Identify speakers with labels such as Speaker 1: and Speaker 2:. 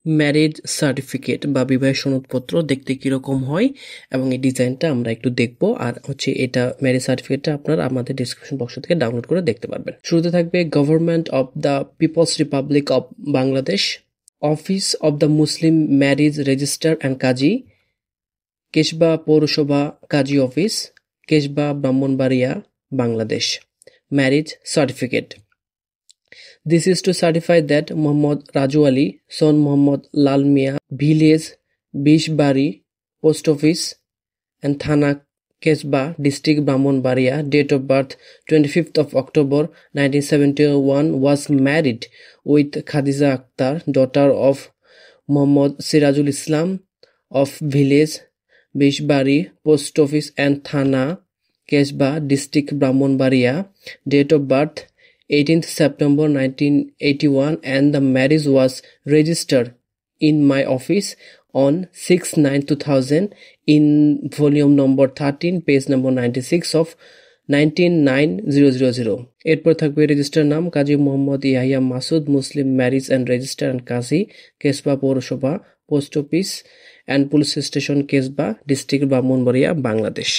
Speaker 1: Marriage certificate বা বিবাহ সনদপত্র দেখতে কিরকম হয় এবং এই ডিজাইনটা আমরা একটু দেখবো। আর এটা ম্যারেজ সার্টিফিকেটটা আপনারা আমাদের ডিসক্রিপশন বক্স থেকে ডাউনলোড করে দেখতে পারবেন। শুরুতে থাকবে government of the people's republic of Bangladesh, office of the Muslim marriage registrar and Kazi, Keshba পৌরসভা Kazi office, Keshba Brahmanbaria, Bangladesh. Marriage certificate. This is to certify that Muhammad Raju Ali, son Muhammad Lal Mia, village Bishbari, post office and Thana Kesba, district Brahmanbaria, date of birth 25th of October 1971, was married with Khadija Akhtar, daughter of Muhammad Sirajul Islam of village Bishbari, post office and Thana Kesba, district Brahmanbaria, date of birth 18th September 1981, and the marriage was registered in my office on 6/9/2000 in volume number 13, page number 96 of 199000. এরপর থাকবে registrar নাম Kazi Mohammad Yahya Masud, Muslim marriage and registrar and Kazi, Keshba পৌরসভা, post office and police station, Keshba, district Brahmanbaria, Bangladesh.